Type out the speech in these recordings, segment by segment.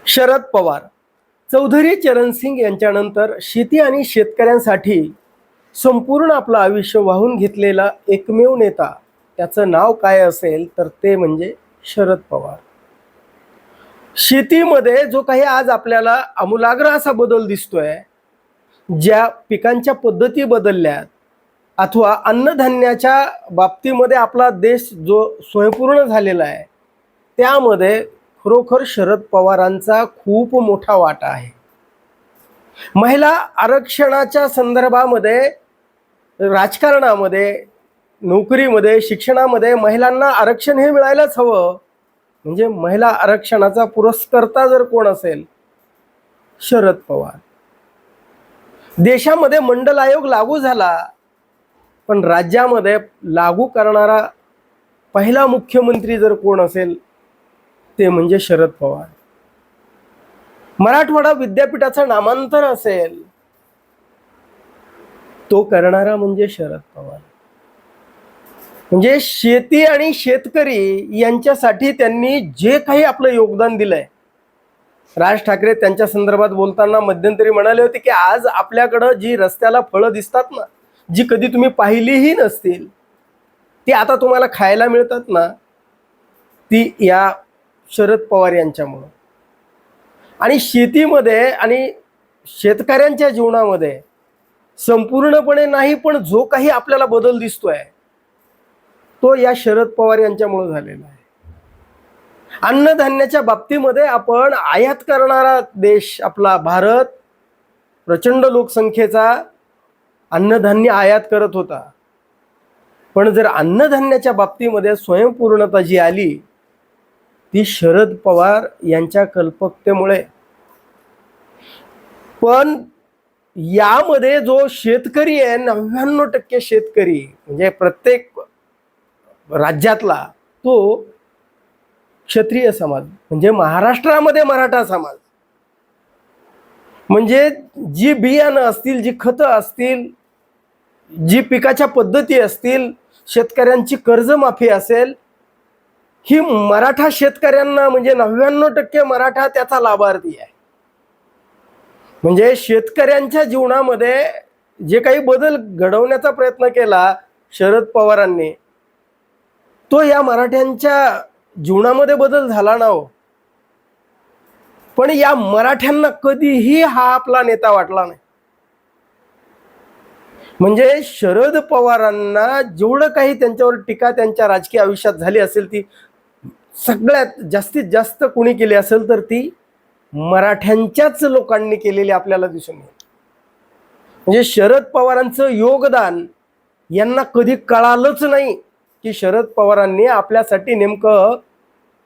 शरद पवार, चौधरी चरण सिंग यांच्यानंतर शेती आणि शेतकऱ्यांसाठी संपूर्ण आपलं आयुष्य वाहून घेतलेला एकमेव नेता, त्याचं नाव काय असेल तर ते म्हणजे शरद पवार. शेतीमध्ये जो काही आज आपल्याला आमूलाग्र असा बदल दिसतोय, ज्या पिकांच्या पद्धती बदलल्यात अथवा अन्नधान्याच्या बाबतीमध्ये आपला देश जो स्वयंपूर्ण झालेला आहे, त्यामध्ये खरोखर शरद पवारांचा खूप मोठा वाटा आहे. महिला आरक्षणाच्या संदर्भामध्ये, राजकारणामध्ये, नोकरीमध्ये, शिक्षणामध्ये महिलांना आरक्षण हे मिळायलाच हवं. म्हणजे महिला आरक्षणाचा पुरस्कर्ता जर कोण असेल, शरद पवार. देशामध्ये मंडल आयोग लागू झाला, पण राज्यामध्ये लागू करणारा पहिला मुख्यमंत्री जर कोण असेल ते म्हणजे शरद पवार. मराठवाडा विद्यापीठाचं नामांतर असेल, तो करणारा म्हणजे शरद पवार. म्हणजे शेती आणि शेतकरी यांच्यासाठी त्यांनी जे काही आपलं योगदान दिलंय. राज ठाकरे त्यांच्या संदर्भात बोलताना मध्यंतरी म्हणाले होते की आज आपल्याकडं जी रस्त्याला फळं दिसतात ना, जी कधी तुम्ही पाहिलीही नसतील, ती आता तुम्हाला खायला मिळतात ना, ती या शरद पवार यांच्यामुळं. आणि शेतीमध्ये आणि शेतकऱ्यांच्या जीवनामध्ये संपूर्णपणे नाही, पण जो काही आपल्याला बदल दिसतोय तो या शरद पवार यांच्यामुळे झालेला आहे. अन्नधान्याच्या बाबतीमध्ये आपण आयात करणारा देश आपला भारत प्रचंड लोकसंख्येचा अन्नधान्य आयात करत होता. पण जर अन्नधान्याच्या बाबतीमध्ये स्वयंपूर्णता जी आली, ती शरद पवार यांच्या कल्पकतेमुळे. पण यामध्ये जो शेतकरी आहे, 99% शेतकरी म्हणजे प्रत्येक राज्यातला, तो क्षत्रिय समाज म्हणजे महाराष्ट्रामध्ये मराठा समाज. म्हणजे जी बियाणं असतील, जी खतं असतील, जी पिकाच्या पद्धती असतील, शेतकऱ्यांची कर्जमाफी असेल, ही मराठा शेतकऱ्यांना म्हणजे 99% मराठा त्याचा लाभार्थी आहे. म्हणजे शेतकऱ्यांच्या जीवनामध्ये जे काही बदल घडवण्याचा प्रयत्न केला शरद पवारांनी, तो या मराठ्यांच्या जीवनामध्ये बदल झाला ना हो. पण या मराठ्यांना कधीही हा आपला नेता वाटला नाही. म्हणजे शरद पवारांना जेवढं काही त्यांच्यावर टीका त्यांच्या राजकीय आयुष्यात झाली असेल, ती सगळ्यात जास्तीत जास्त कोणी केली असेल तर ती मराठ्यांच्याच लोकांनी केलेली आपल्याला दिसून येईल. म्हणजे शरद पवारांचं योगदान यांना कधी कळालंच नाही की शरद पवारांनी आपल्यासाठी नेमकं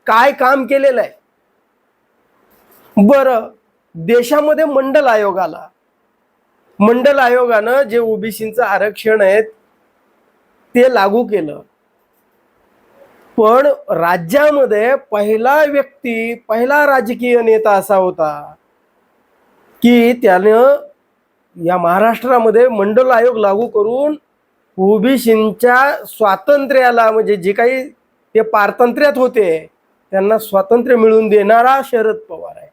काय काम केलेलं आहे. बरं, देशामध्ये मंडल आयोग आला. मंडल आयोगानं जे ओबीसीचं आरक्षण आहे ते लागू केलं. पण राज्यामध्ये पहिला व्यक्ती, पहिला राजकीय नेता असा होता की त्यानं या महाराष्ट्रामध्ये मंडल आयोग लागू करून ओबीसींच्या स्वातंत्र्याला, म्हणजे जे काही ते पारतंत्र्यात होते त्यांना स्वातंत्र्य मिळवून देणारा शरद पवार आहे.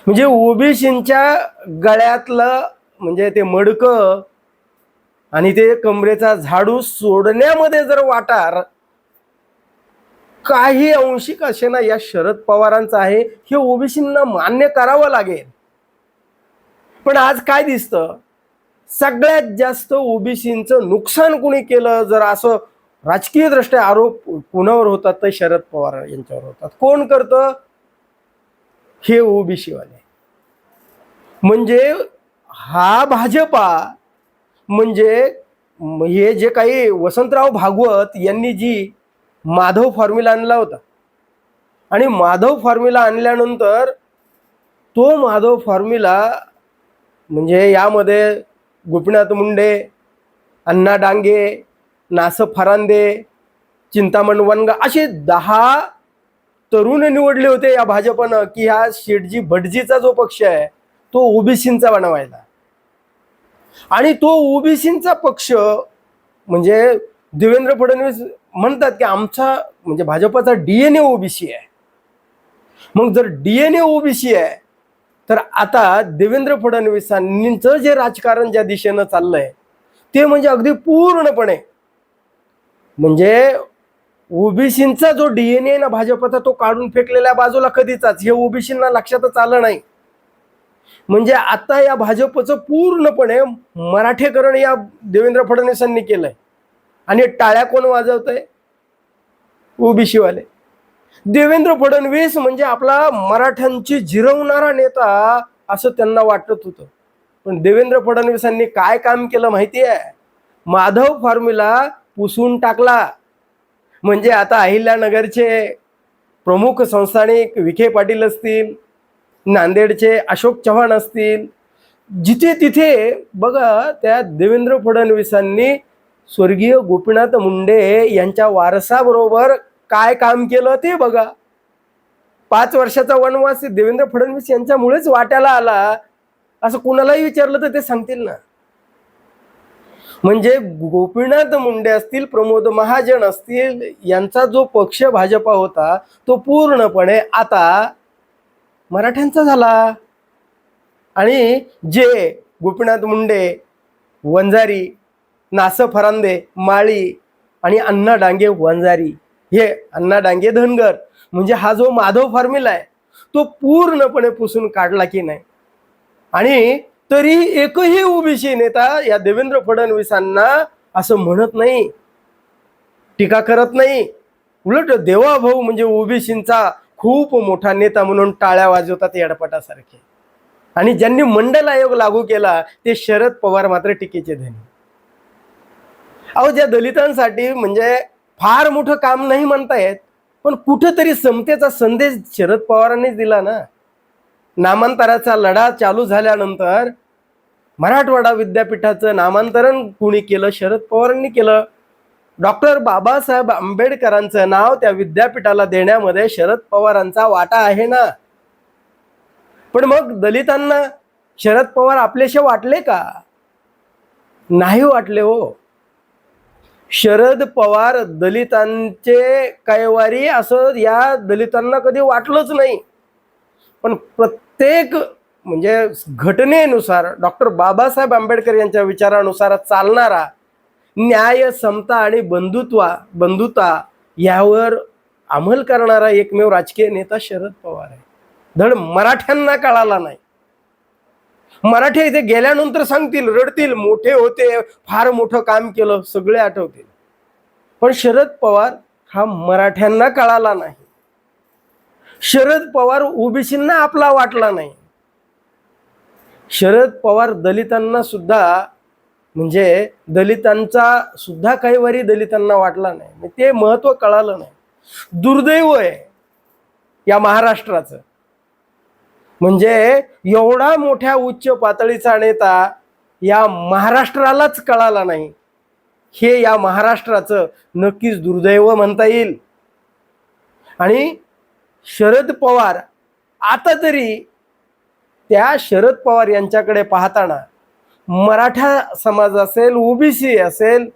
म्हणजे ओबीसींच्या गळ्यातलं म्हणजे ते मडकं आणि ते कमरेचा झाडू सोडण्यामध्ये जर वाटा काही अंशिक असे ना या शरद पवारांचा आहे, हे ओबीसींना मान्य करावं लागेल. पण आज काय दिसतं, सगळ्यात जास्त ओबीसींचं नुकसान कुणी केलं जर असं राजकीय दृष्ट्या आरोप कोणावर होतात तर शरद पवार यांच्यावर होतात. कोण करतं? हे ओबीसी वाले. म्हणजे हा भाजपा, म्हणजे हे जे काही वसंतराव भागवत यांनी जी माधव फॉर्म्युला आणला होता, आणि माधव फॉर्म्युला आणल्यानंतर तो माधव फॉर्म्युला म्हणजे यामध्ये गोपीनाथ मुंडे, अण्णा डांगे, नास फरांदे, चिंतामण वनगा असे 10 तरुण निवडले होते या भाजपनं की हा शेठजी भटजीचा जो पक्ष आहे तो ओबीसींचा बनवायला. आणि तो ओबीसींचा पक्ष म्हणजे देवेंद्र फडणवीस म्हणतात की आमचा म्हणजे भाजपचा DNA ओबीसी आहे. मग जर डीएनए ओबीसी आहे, तर आता देवेंद्र फडणवीसांचं जे राजकारण ज्या दिशेनं चाललंय ते म्हणजे अगदी पूर्णपणे म्हणजे ओबीसींचा जो डीएनए ना भाजपचा तो काढून फेकलेल्या बाजूला कधीचाच, हे ओबीसींना लक्षातच आलं नाही. म्हणजे आता या भाजपचं पूर्णपणे मराठेकरण या देवेंद्र फडणवीसांनी केलंय. आणि टाळ्या कोण वाजवतंय? ओबीसी वाले. देवेंद्र फडणवीस म्हणजे आपला मराठ्यांची जिरवणारा नेता असं त्यांना वाटत होतं. पण देवेंद्र फडणवीसांनी काय काम केलं माहिती आहे? माधव फॉर्म्युला पुसून टाकला. म्हणजे आता अहिल्यानगरचे प्रमुख संस्थानिक विखे पाटील असतील, नांदेडचे अशोक चव्हाण असतील, जिथे तिथे बघा त्या देवेंद्र फडणवीसांनी स्वर्गीय गोपीनाथ मुंडे यांच्या वारसाबरोबर काय काम केलं ते बघा. 5 वर्षाचा वनवास देवेंद्र फडणवीस यांच्यामुळेच वाट्याला आला असं कुणालाही विचारलं तर ते सांगतील ना. म्हणजे गोपीनाथ मुंडे असतील, प्रमोद महाजन असतील, यांचा जो पक्ष भाजपा होता तो पूर्णपणे आता मराठ्यांचा झाला. आणि जे गोपीनाथ मुंडे, वंजारी, नास फरांदे माळी आणि अण्णा डांगे वंजारी, हे अण्णा डांगे धनगर, म्हणजे हा जो माधव फॉर्म्युला आहे तो पूर्णपणे पुसून काढला की नाही. आणि तरी एकही ओबीसी नेता या देवेंद्र फडणवीसांना असं म्हणत नाही, टीका करत नाही. उलट देवाभाऊ म्हणजे ओबीसींचा खूप मोठा नेता म्हणून टाळ्या वाजवतात येडपटासारखे. आणि ज्यांनी मंडल आयोग लागू केला ते शरद पवार मात्र टीकेचे धनी. अहो, ज्या दलितांसाठी म्हणजे फार मोठं काम नाही म्हणता येत, पण कुठेतरी समतेचा संदेश शरद पवारांनीच दिला ना. नामांतराचा लढा चालू झाल्यानंतर मराठवाडा विद्यापीठाचं नामांतरण कुणी केलं? शरद पवारांनी केलं. डॉक्टर बाबासाहेब आंबेडकरांचं नाव त्या विद्यापीठाला देण्यामध्ये शरद पवारांचा वाटा आहे ना. पण मग दलितांना शरद पवार आपलेशे वाटले का? नाही वाटले हो. शरद पवार दलितांचे कैवारी असं या दलितांना कधी वाटलंच नाही. पण प्रत्येक म्हणजे घटनेनुसार डॉक्टर बाबासाहेब आंबेडकर यांच्या विचारानुसार चालणारा, न्याय, समता आणि बंधुता यावर अंमल करणारा एकमेव राजकीय नेता शरद पवार आहे. धड मराठ्यांना कळाला नाही. मराठे इथे गेल्यानंतर सांगतील, रडतील, मोठे होते, फार मोठं काम केलं, सगळे आठवतील. पण शरद पवार हा मराठ्यांना कळाला नाही. शरद पवार ओबीसींना आपला वाटला नाही. शरद पवार दलितांना सुद्धा म्हणजे दलितांचा सुद्धा काही वारी दलितांना वाटला नाही. ते महत्व कळालं नाही. दुर्दैव आहे या महाराष्ट्राचं. म्हणजे एवढा मोठ्या उच्च पातळीचा नेता या महाराष्ट्रालाच कळाला नाही, हे या महाराष्ट्राचं नक्कीच दुर्दैव म्हणता येईल. आणि शरद पवार आता तरी त्या शरद पवार यांच्याकडे पाहताना मराठा समाज असेल, ओबीसी असेल,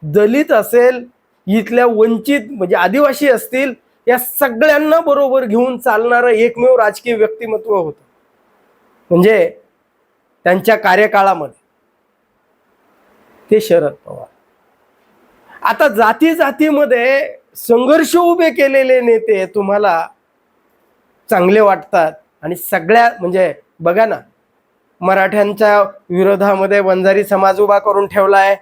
दलित असेल, इथल्या वंचित म्हणजे आदिवासी असतील, या सगळ्यांना बरोबर घेऊन चालणारं एकमेव राजकीय व्यक्तिमत्व होतं म्हणजे त्यांच्या कार्यकाळामध्ये ते शरद पवार. आता जाती जातीमध्ये संघर्ष उभे केलेले नेते तुम्हाला चांगले वाटतात. आणि सगळ्या म्हणजे बघा ना, मराठ्यांच्या विरोधामध्ये वंजारी समाज उभा करून ठेवलाय,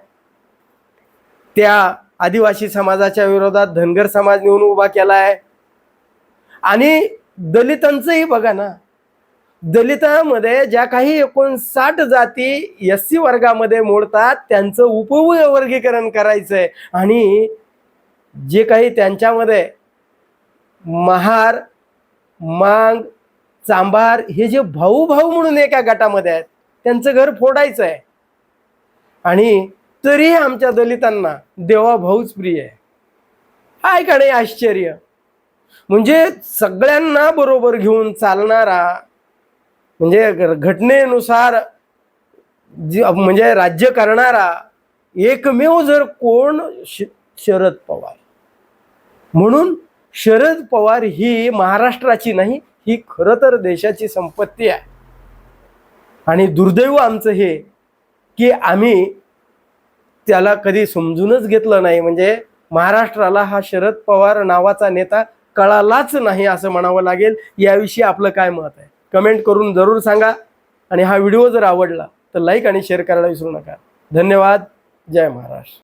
त्या आदिवासी समाजाच्या विरोधात धनगर समाज नेऊन उभा केलाय. आणि दलितांचंही बघा ना, दलितांमध्ये ज्या काही 59 जाती एससी वर्गामध्ये मोडतात त्यांचं उपवर्गीकरण करायचंय. आणि जे काही त्यांच्यामध्ये महार, मांग, चांभार हे जे भाऊ भाऊ म्हणून एका गटामध्ये आहेत त्यांचं घर फोडायचं आहे. आणि तरी आमच्या दलितांना देवा भाऊच प्रिय आहे. काय का नाही आश्चर्य? म्हणजे सगळ्यांना बरोबर घेऊन चालणारा, म्हणजे घटनेनुसार म्हणजे राज्य करणारा एकमेव जर कोण शरद पवार. म्हणून शरद पवार ही महाराष्ट्राची नाही, ही खरं तर देशाची संपत्ती आहे. आणि दुर्दैव आमचं हे की आम्ही त्याला कधी समजूनच घेतलं नाही. म्हणजे महाराष्ट्राला हा शरद पवार नावाचा नेता कळालाच नाही असं म्हणावं लागेल. याविषयी आपलं काय मत आहे कमेंट करून जरूर सांगा. आणि हा व्हिडिओ जर आवडला तर लाईक आणि शेअर करायला विसरू नका. धन्यवाद. जय महाराष्ट्र.